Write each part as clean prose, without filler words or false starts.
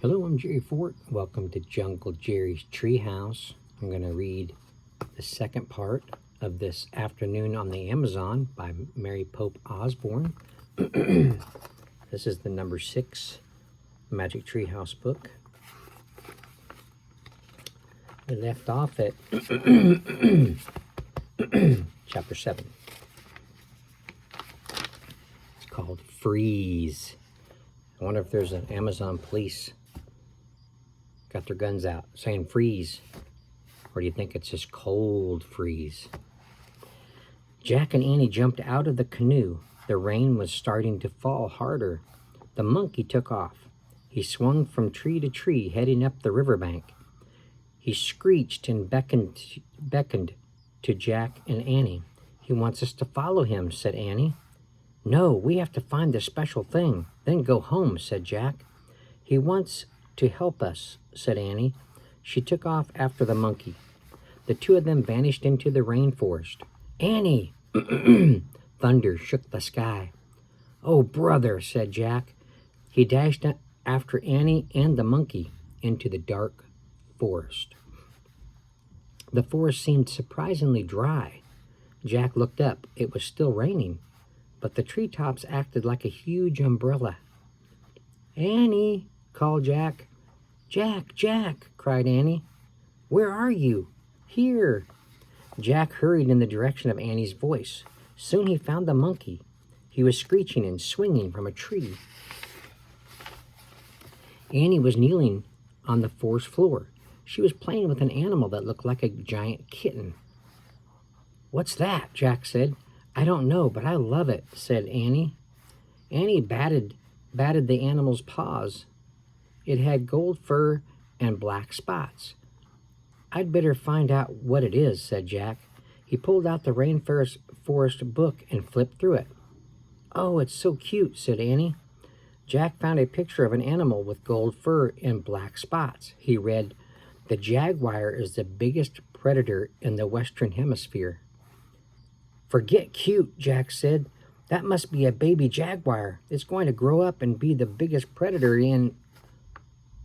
Hello, I'm Jerry Fort. Welcome to Jungle Jerry's Treehouse. I'm going to read the second part of this Afternoon on the Amazon by Mary Pope Osborne. This is the number 6 Magic Treehouse book. We left off at chapter 7. It's called Freeze. I wonder if there's an Amazon police got their guns out saying freeze. Or do you think it's just cold freeze? Jack and Annie jumped out of the canoe. The rain was starting to fall harder. The monkey took off. He swung from tree to tree, heading up the riverbank. He screeched and beckoned to Jack and Annie. "He wants us to follow him," said Annie. "No, we have to find the special thing, then go home," said Jack. "He wants to help us," said Annie. She took off after the monkey. The two of them vanished into the rainforest. "Annie!" Thunder shook the sky. "Oh, brother," said Jack. He dashed after Annie and the monkey into the dark forest. The forest seemed surprisingly dry. Jack looked up. It was still raining, but the treetops acted like a huge umbrella. "Annie!" called Jack. "Jack, Jack!" cried Annie. "Where are you?" "Here." Jack hurried in the direction of Annie's voice. Soon he found the monkey. He was screeching and swinging from a tree. Annie was kneeling on the forest floor. She was playing with an animal that looked like a giant kitten. "What's that?" Jack said. "I don't know, but I love it," said Annie. Annie batted the animal's paws. It had gold fur and black spots. "I'd better find out what it is," said Jack. He pulled out the rainforest book and flipped through it. "Oh, it's so cute," said Annie. Jack found a picture of an animal with gold fur and black spots. He read, "The jaguar is the biggest predator in the Western Hemisphere." "Forget cute," Jack said. "That must be a baby jaguar. It's going to grow up and be the biggest predator in—"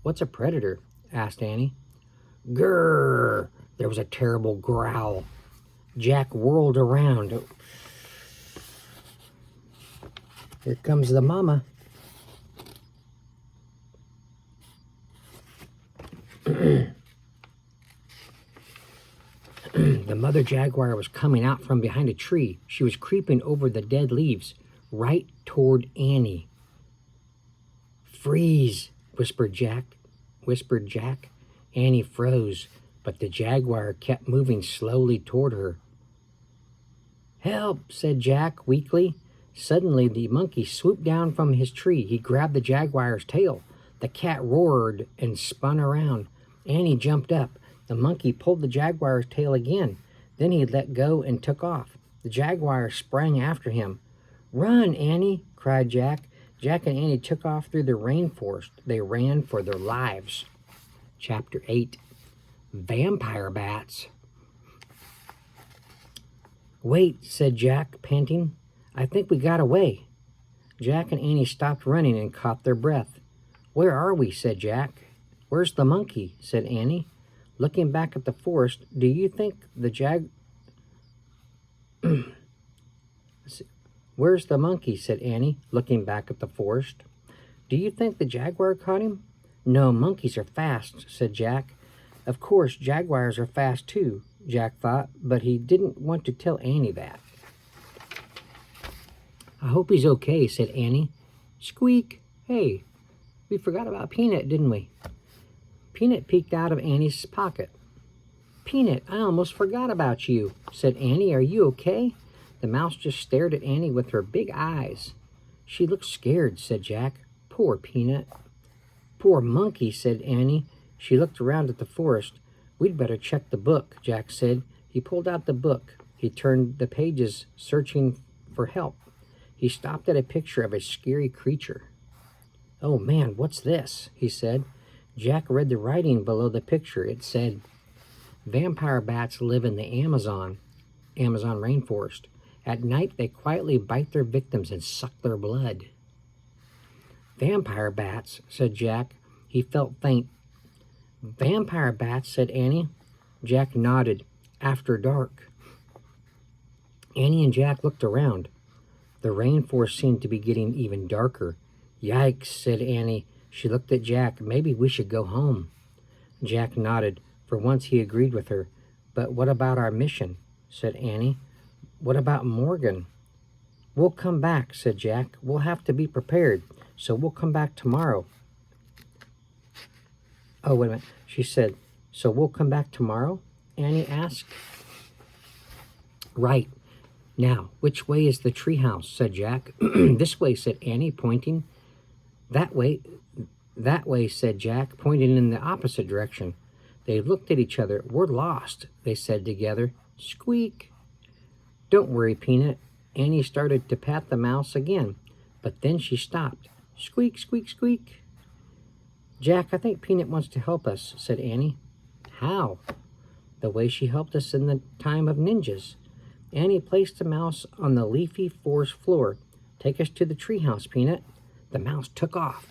"What's a predator?" asked Annie. "Grrr!" There was a terrible growl. Jack whirled around. Here comes the mama. The mother jaguar was coming out from behind a tree. She was creeping over the dead leaves, right toward Annie. "Freeze!" whispered Jack. Annie froze, but the jaguar kept moving slowly toward her. "Help!" said Jack weakly. Suddenly, the monkey swooped down from his tree. He grabbed the jaguar's tail. The cat roared and spun around. Annie jumped up. The monkey pulled the jaguar's tail again. Then he let go and took off. The jaguar sprang after him. "Run, Annie!" cried Jack. Jack and Annie took off through the rainforest. They ran for their lives. Chapter 8. Vampire Bats. "Wait," said Jack, panting. "I think we got away." Jack and Annie stopped running and caught their breath. "Where are we?" said Jack. "Where's the monkey?" said Annie. Looking back at the forest, "Do you think the Where's the monkey?" said Annie, looking back at the forest. "Do you think the jaguar caught him?" "No, monkeys are fast," said Jack. Of course, jaguars are fast too, Jack thought, but he didn't want to tell Annie that. "I hope he's okay," said Annie. Squeak! Hey, we forgot about Peanut, didn't we? Peanut peeked out of Annie's pocket. "Peanut, I almost forgot about you," said Annie. "Are you okay?" The mouse just stared at Annie with her big eyes. "She looks scared," said Jack. "Poor Peanut." "Poor monkey," said Annie. She looked around at the forest. "We'd better check the book," Jack said. He pulled out the book. He turned the pages, searching for help. He stopped at a picture of a scary creature. "Oh man, what's this?" he said. Jack read the writing below the picture. It said, "Vampire bats live in the Amazon rainforest. At night, they quietly bite their victims and suck their blood." "Vampire bats," said Jack. He felt faint. Vampire bats, said Annie. Jack nodded. After dark. Annie and Jack looked around. The rainforest seemed to be getting even darker. Yikes, said Annie. She looked at Jack. Maybe we should go home. Jack nodded. For once he agreed with her. But what about our mission? Said Annie. What about Morgan? We'll come back, said Jack. We'll have to be prepared, so we'll come back tomorrow. Oh, wait a minute. She said, so we'll come back tomorrow? Annie asked. Right. Now, which way is the treehouse? Said Jack. This way, said Annie, pointing. That way, said Jack, pointing in the opposite direction. They looked at each other. We're lost, they said together. Squeak. Don't worry, Peanut. Annie started to pat the mouse again, but then she stopped. Squeak, squeak, squeak. Jack, I think Peanut wants to help us, said Annie. How? The way she helped us in the time of ninjas. Annie placed the mouse on the leafy forest floor. Take us to the treehouse, Peanut. The mouse took off.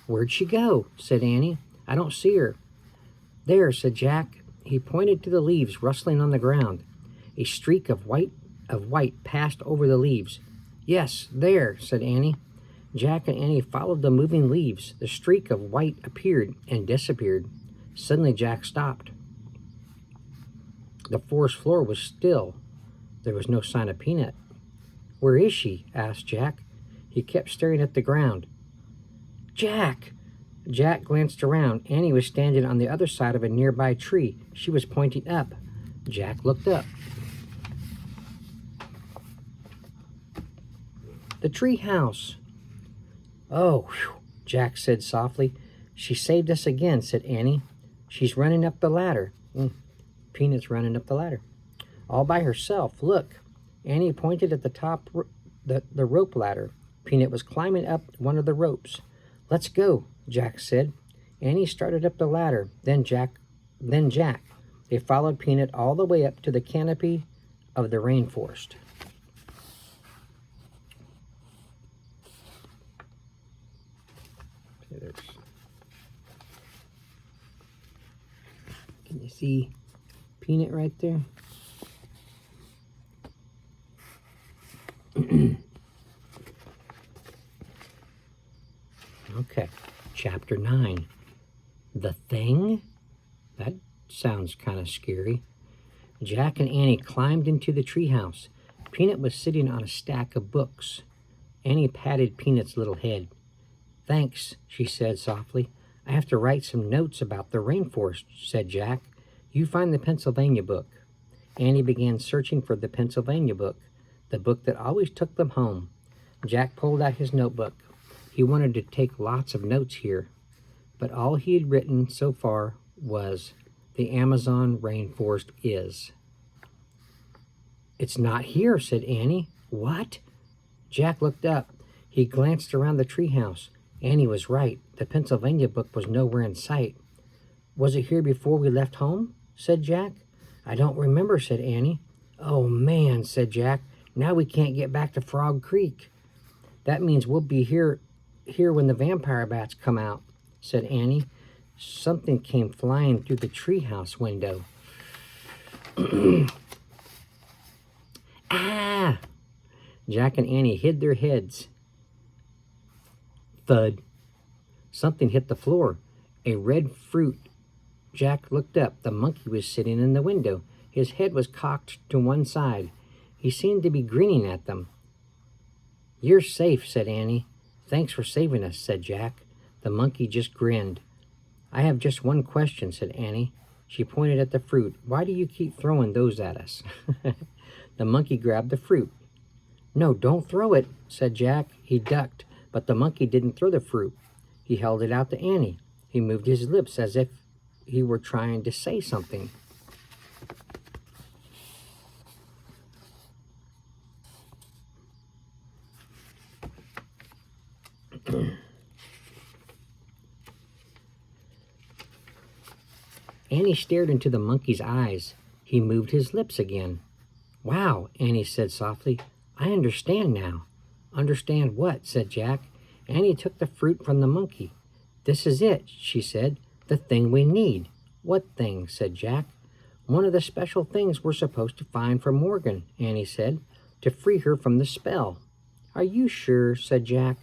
Where'd she go? Said Annie. I don't see her. There, said Jack. He pointed to the leaves rustling on the ground. A streak of white passed over the leaves. Yes, there, said Annie. Jack and Annie followed the moving leaves. The streak of white appeared and disappeared. Suddenly Jack stopped. The forest floor was still. There was no sign of Peanut. Where is she? Asked Jack. He kept staring at the ground. Jack! Jack glanced around. Annie was standing on the other side of a nearby tree. She was pointing up. Jack looked up. The tree house. Oh, whew, Jack said softly. She saved us again, said Annie. She's running up the ladder. Peanut's running up the ladder. All by herself. Look. Annie pointed at the top, the rope ladder. Peanut was climbing up one of the ropes. Let's go, Jack said. Annie started up the ladder, then Jack. They followed Peanut all the way up to the canopy of the rainforest. Can you see Peanut right there? Okay, chapter 9. The Thing? That sounds kind of scary. Jack and Annie climbed into the treehouse. Peanut was sitting on a stack of books. Annie patted Peanut's little head. Thanks, she said softly. I have to write some notes about the rainforest, said Jack. You find the Pennsylvania book. Annie began searching for the Pennsylvania book, the book that always took them home. Jack pulled out his notebook. He wanted to take lots of notes here, but all he had written so far was, the Amazon rainforest is. It's not here, said Annie. What? Jack looked up. He glanced around the treehouse. Annie was right. The Pennsylvania book was nowhere in sight. Was it here before we left home? Said Jack. I don't remember, said Annie. Oh, man, said Jack. Now we can't get back to Frog Creek. That means we'll be here when the vampire bats come out, said Annie. Something came flying through the treehouse window. Ah! Jack and Annie hid their heads. Thud. Something hit the floor. A red fruit. Jack looked up. The monkey was sitting in the window. His head was cocked to one side. He seemed to be grinning at them. You're safe, said Annie. Thanks for saving us, said Jack. The monkey just grinned. I have just one question, said Annie. She pointed at the fruit. Why do you keep throwing those at us? The monkey grabbed the fruit. No, don't throw it, said Jack. He ducked, but the monkey didn't throw the fruit. He held it out to Annie. He moved his lips as if he were trying to say something. Annie stared into the monkey's eyes. He moved his lips again. Wow, Annie said softly. I understand now. Understand what? Said Jack. Annie took the fruit from the monkey. "This is it," she said. "The thing we need." "What thing?" said Jack. "One of the special things we're supposed to find for Morgan," Annie said, "to free her from the spell." "Are you sure?" said Jack.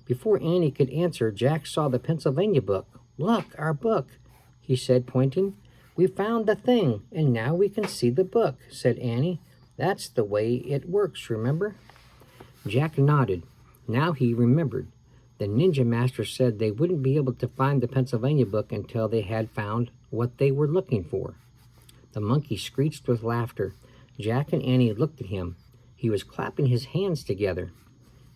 Before Annie could answer, Jack saw the Pennsylvania book. "Look, our book," he said, pointing. "We found the thing, and now we can see the book," said Annie. "That's the way it works, remember?" Jack nodded. Now he remembered. The ninja master said they wouldn't be able to find the Pennsylvania book until they had found what they were looking for. The monkey screeched with laughter. Jack and Annie looked at him. He was clapping his hands together.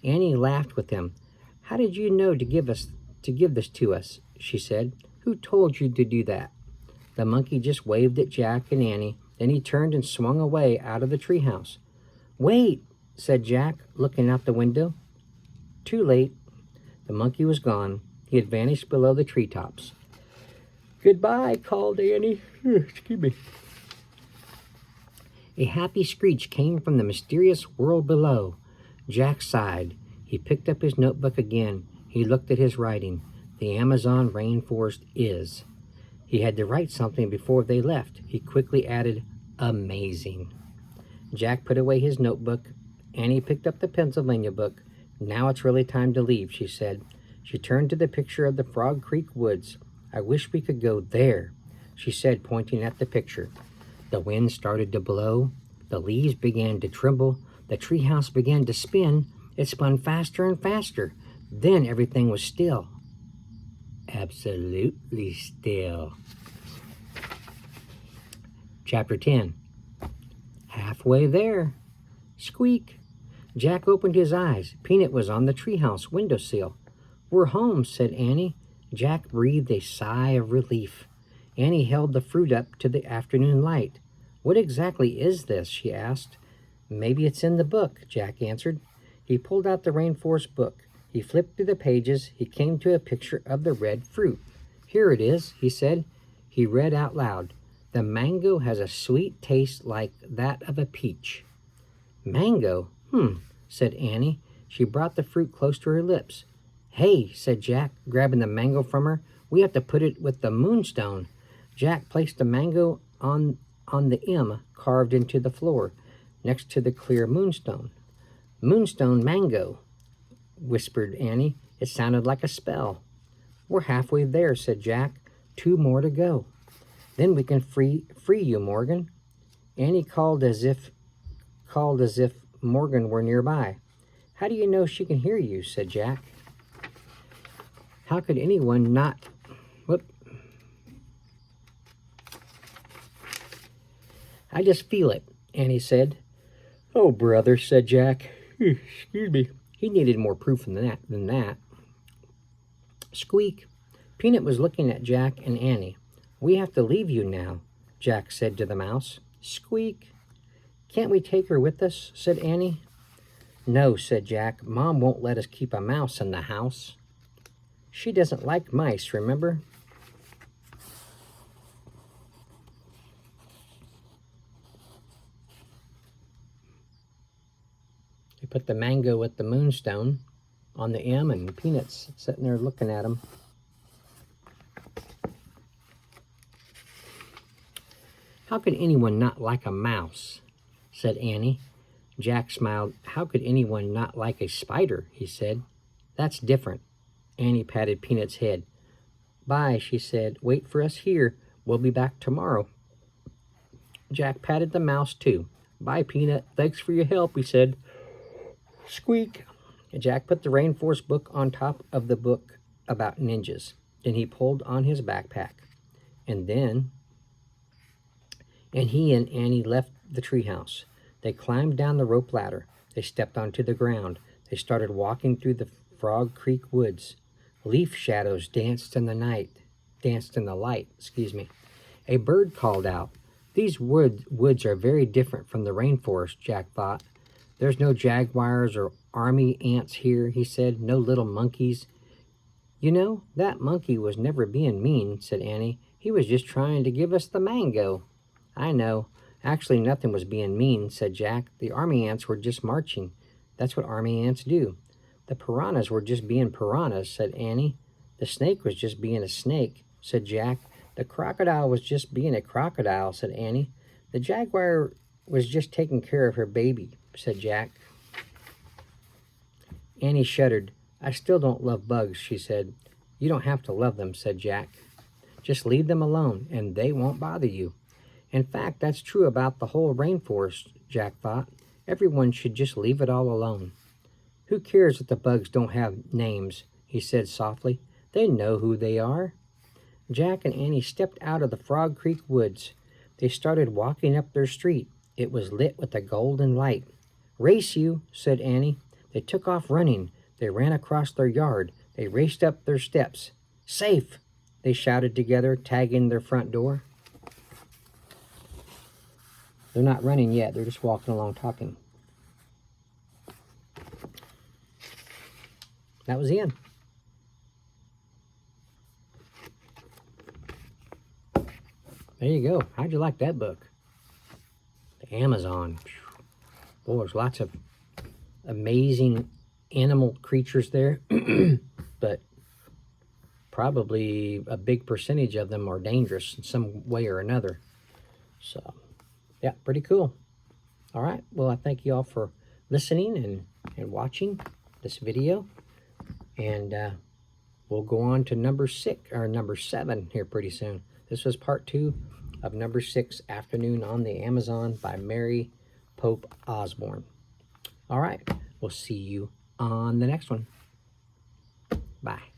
Annie laughed with him. "How did you know to give this to us?" she said. "Who told you to do that?" The monkey just waved at Jack and Annie. Then he turned and swung away out of the treehouse. "Wait," said Jack, looking out the window. Too late. The monkey was gone. He had vanished below the treetops. "Goodbye," called Annie. Excuse me. A happy screech came from the mysterious world below. Jack sighed. He picked up his notebook again. He looked at his writing. The Amazon rainforest is. He had to write something before they left. He quickly added, "Amazing." Jack put away his notebook. Annie picked up the Pennsylvania book. "Now it's really time to leave," she said. She turned to the picture of the Frog Creek woods. "I wish we could go there," she said, pointing at the picture. The wind started to blow. The leaves began to tremble. The treehouse began to spin. It spun faster and faster. Then everything was still. Absolutely still. Chapter 10. Halfway there. Squeak. Jack opened his eyes. Peanut was on the treehouse windowsill. "We're home," said Annie. Jack breathed a sigh of relief. Annie held the fruit up to the afternoon light. "What exactly is this?" she asked. "Maybe it's in the book," Jack answered. He pulled out the rainforest book. He flipped through the pages. He came to a picture of the red fruit. "Here it is," he said. He read out loud, "The mango has a sweet taste like that of a peach." "Mango? Said Annie. She brought the fruit close to her lips. "Hey," said Jack, grabbing the mango from her. "We have to put it with the moonstone." Jack placed the mango on the M carved into the floor, next to the clear moonstone. "Moonstone mango," whispered Annie. It sounded like a spell. "We're halfway there," said Jack. "2 more to go. Then we can free you, Morgan." Annie called as if Morgan were nearby. "How do you know she can hear you?" said Jack. "How could anyone not... I just feel it," Annie said. "Oh, brother," said Jack. Excuse me. He needed more proof than that. Squeak. Peanut was looking at Jack and Annie. "We have to leave you now," Jack said to the mouse. Squeak. "Can't we take her with us?" said Annie. "No," said Jack. "Mom won't let us keep a mouse in the house. She doesn't like mice, remember?" They put the mango with the moonstone on the M, and Peanut's sitting there looking at him. "How could anyone not like a mouse?" said Annie. Jack smiled. "How could anyone not like a spider?" he said. "That's different." Annie patted Peanut's head. "Bye," she said. "Wait for us here. We'll be back tomorrow." Jack patted the mouse too. "Bye, Peanut. Thanks for your help," he said. Squeak. Jack put the rainforest book on top of the book about ninjas. Then he pulled on his backpack. And he and Annie left the treehouse. They climbed down the rope ladder. They stepped onto the ground. They started walking through the Frog Creek woods. Leaf shadows danced in the light. A bird called out. "These woods are very different from the rainforest," Jack thought. "There's no jaguars or army ants here," he said. "No little monkeys." "You know, that monkey was never being mean," said Annie. "He was just trying to give us the mango." "I know. Actually, nothing was being mean," said Jack. "The army ants were just marching. That's what army ants do." "The piranhas were just being piranhas," said Annie. The snake was just being a snake, said Jack. The crocodile was just being a crocodile, said Annie. The jaguar was just taking care of her baby, said Jack. Annie shuddered. I still don't love bugs, she said. You don't have to love them, said Jack. Just leave them alone, and they won't bother you. In fact, that's true about the whole rainforest, Jack thought. Everyone should just leave it all alone. Who cares if the bugs don't have names, he said softly. They know who they are. Jack and Annie stepped out of the Frog Creek woods. They started walking up their street. It was lit with a golden light. Race you, said Annie. They took off running. They ran across their yard. They raced up their steps. Safe, they shouted together, tagging their front door. They're not running yet. They're just walking along talking. That was the end. There you go. How'd you like that book? The Amazon. Boy, there's lots of amazing animal creatures there, but probably a big percentage of them are dangerous in some way or another. So, yeah, pretty cool. All right. Well, I thank you all for listening and watching this video. And we'll go on to number 7 here pretty soon. This was part 2 of number 6, Afternoon on the Amazon by Mary Pope Osborne. All right. We'll see you on the next one. Bye.